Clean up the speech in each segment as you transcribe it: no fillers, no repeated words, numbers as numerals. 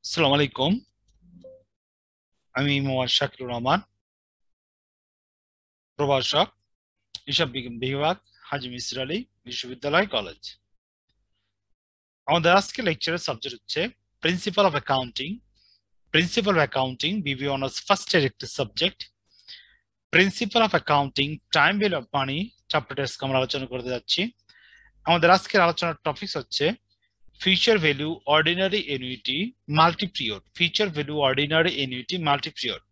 আসসালামু আলাইকুম। আমি মোহাম্মদ শাকিরুর রহমান, প্রভাষক, হিসাব বিভাগ, হাজী মিসির আলী বিশ্ববিদ্যালয় কলেজ। আমাদের আজকে লেকচারের সাবজেক্ট হচ্ছে principal of accounting. Principal of accounting Bibi honours first year একটি subject. Principal of accounting time value of money চ্যাপ্টারটা আজকে আমরা আলোচনা করতে যাচ্ছি। আমাদের আজকের আলোচনার টপিক হচ্ছে future value ordinary annuity multi period. Future value ordinary annuity multi period.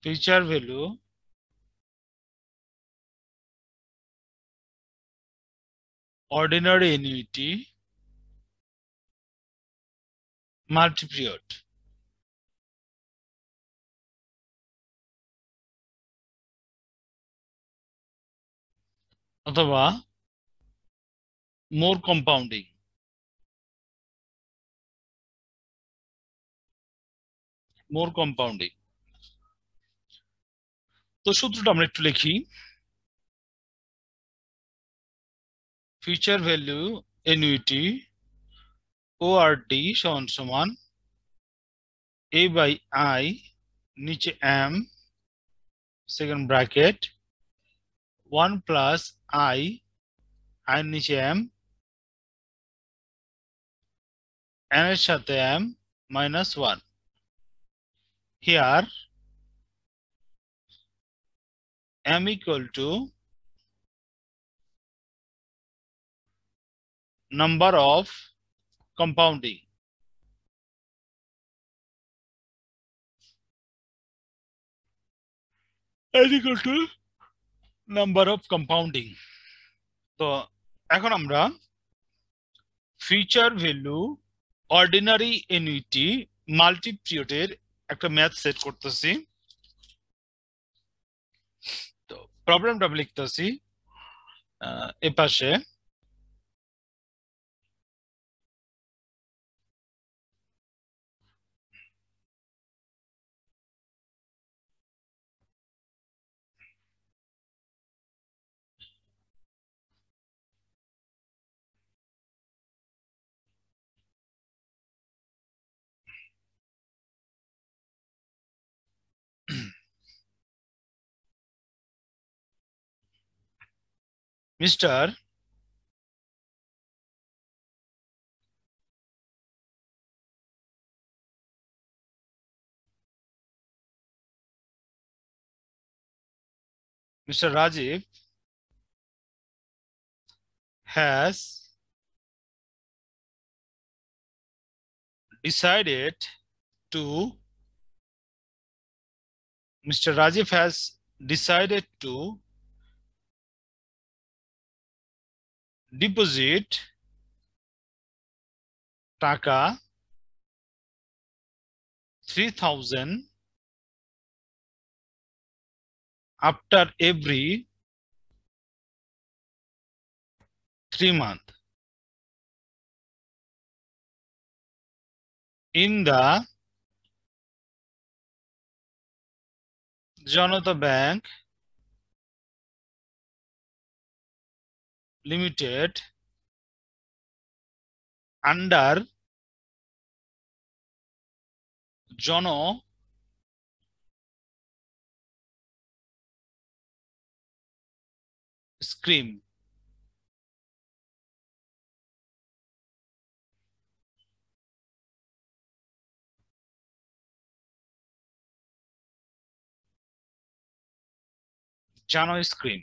Future value ordinary annuity multi-period অথবা more compounding। more compounding তো সূত্রটা আমরা একটু লিখি। ফিউচার ভ্যালু annuity ORD সমান সমান A বাই I নিচে M second bracket 1 plus I এর নিচে M N এর সাথে M minus 1। Here M equal to number of compounding। N equal to number of compounding। তো এখন আমরা future value ordinary annuity multi পিরিয়ডের একটা ম্যাথ সেট করতেছি। তো প্রবলেমটা আমি লিখতেছি এ পাশে। Mister Mister Rajiv has decided to Mr. Rajiv has decided to deposit টাকা 3000 after every 3 months in the Janata Bank Limited under John scheme. জানো scheme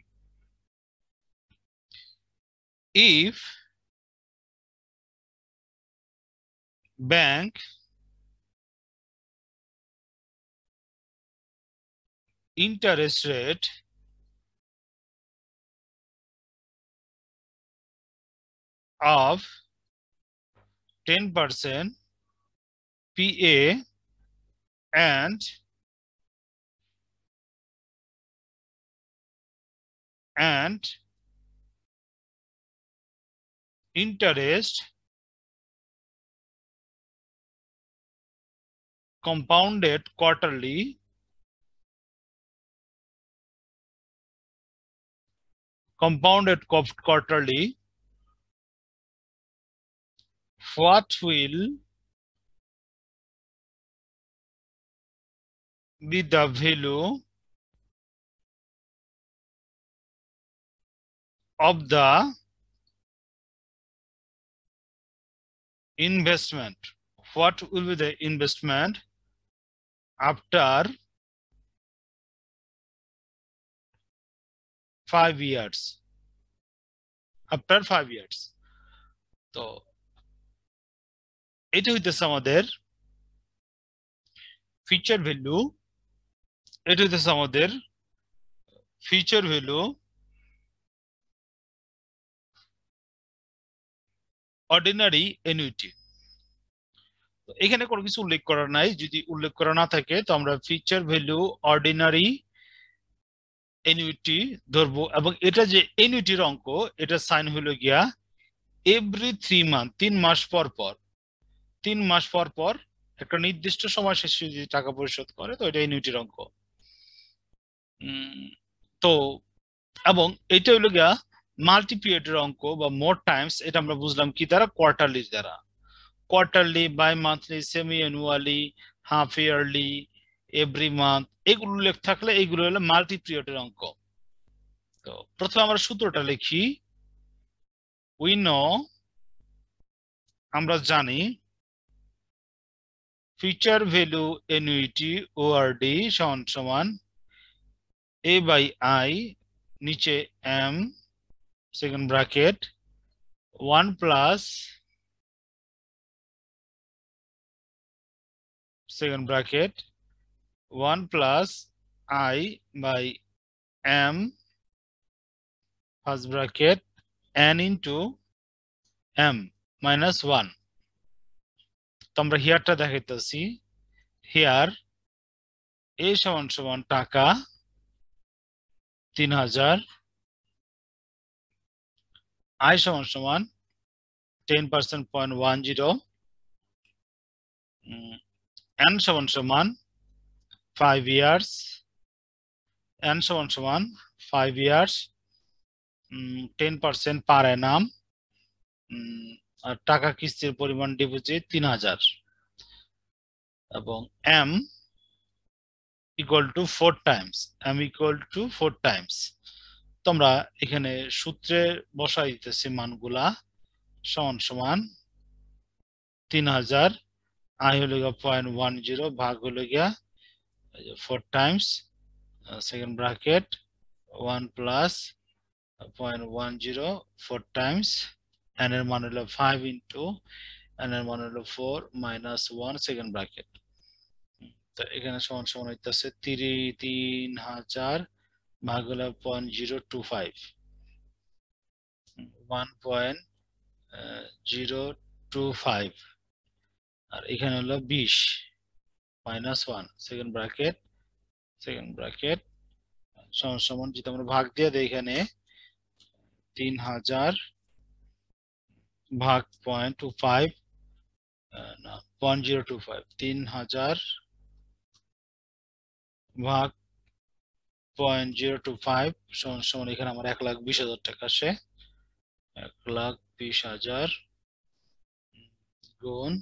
if bank interest rate of 10% PA and interest compounded quarterly what will be the value of the investment? What will be the investment after 5 years? After 5 years. তো এটা হইতেছে আমাদের future value. এটা হইতেছে আমাদের future value ordinary annuity. এখানে কোনো কিছু উল্লেখ করা নাই, যদি উল্লেখ করা না থাকে তো আমরা ফিউচার ভ্যালু অর্ডিনারি অ্যানুইটি ধরবো। এবং এটা যে অ্যানুইটির অঙ্ক, এটা সাইন হলো গিয়া এভরি 3 মান্থ, 3 মাস পর পর, 3 মাস পর পর একটা নির্দিষ্ট সময় শেষে যদি টাকা পরিশোধ করে তো এটা অ্যানুইটির অঙ্ক। তো এবং এটা হলো গিয়া মাল্টি পিরিয়ডের অঙ্ক বা মোর টাইমস, এটা আমরা বুঝলাম কি দ্বারা? কোয়ার্টারলি দ্বারা। Quarterly, bi monthly, semi annually, half yearly, every month, এগুলো উল্লেখ থাকলে এইগুলো হলো মাল্টি পিরিয়ডের অঙ্ক। তো প্রথমে আমরা সূত্রটা লিখি। উই নো, আমরা জানি, ফিউচার ভ্যালু অ্যানুইটি ওআরডি সমান সমান এ বাই আই, নিচে M second bracket 1 plus second bracket 1 plus I by m first bracket n into m minus 1। তো আমরা হিয়ারটা দেখাইতেছি। হিয়ার a সমান সমান টাকা 3000, I সমান সমান 10% 0.10, n সমান সমান 5 years, n সমান সমান 5 years, 10% per annum, আর টাকা কিস্তির পরিমাণ ডিপোজিট 3000 এবং m equal to 4 times, m equal to 4 times। তোমরা এখানে সূত্রে বসাই দিতেছি মানগুলা। সমান সমান 3000, I হলো গিয়া 0.10 ভাগ হলো গিয়া 4 times second bracket 1 plus 0.10 4 times, n এর মান হলো 5 into n এর মান হলো 4 minus 1 সেকেন্ড ব্র্যাকেট। তো এখানে সমান সমান হইতেছে 3000 ভাগ হলো 0.025, 1.025, আর এখানে হলো 20 minus 1 সেকেন্ড ব্র্যাকেট সমান সমান, যদি আমরা ভাগ দিয়ে দেই এখানে 3000 ভাগ 0.25 না 0.025, 3000 ভাগ 0.025 সমান সমান, এখানে আমার 1,20,000 টাকা আসে। 1,20,000 গুণ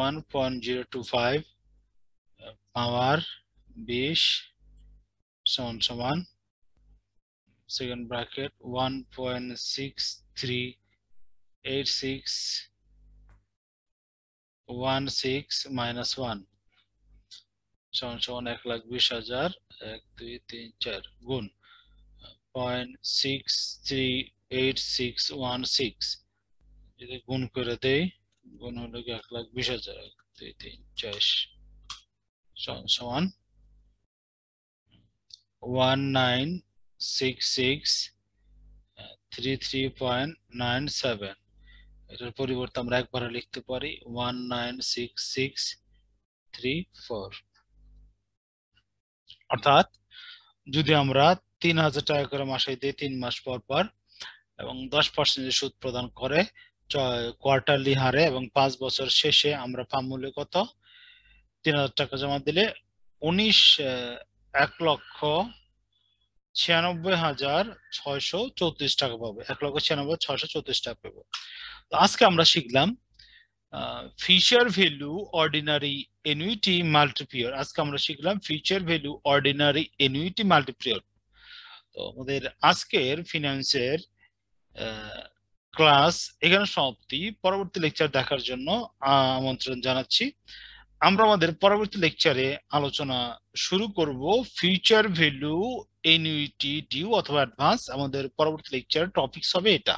1.025 পাওয়ার 20 সমান সমান সেকেন্ড ব্র্যাকেট 1.638616 minus 1 সমান সমান 1,20,000, 1 2 3 4 গুণ 0.638616 8616 যদি গুণ করে দেই, গুণ হলো 1,20,000 1 2 3 4 সমান 196633.97। এটার পরিবর্তে আমরা একবারে লিখতে পারি 196634। অর্থাৎ যদি আমরা 3,000 টাকা করে মাসে দিই 3 মাস পর পর এবং 10% সুদ প্রদান করে কোয়ার্টারলি হারে এবং 5 বছর শেষে আমরা পাম মূল্য কত? 3,000 টাকা জমা দিলে 1,96,634 টাকা পাবো। 1,96,634 টাকা পাবো। তো আজকে আমরা শিখলাম ফিউচার ভ্যালু অর্ডিনারি অ্যানুইটি মাল্টিপ্লিয়ার। আজকে আমরা শিখলাম ফিউচার ভ্যালু অর্ডিনারি অ্যানুইটি মাল্টিপ্লিয়ার। তো আমাদের আজকের ফিনান্সের ক্লাস এখানে সমাপ্তি। পরবর্তী লেকচার দেখার জন্য আমন্ত্রণ জানাচ্ছি। আমরা আমাদের পরবর্তী লেকচারে আলোচনা শুরু করব ফিউচার ভ্যালু অ্যানুইটি ডিউ অথবা অ্যাডভান্স। আমাদের পরবর্তী লেকচার টপিকস হবে এটা।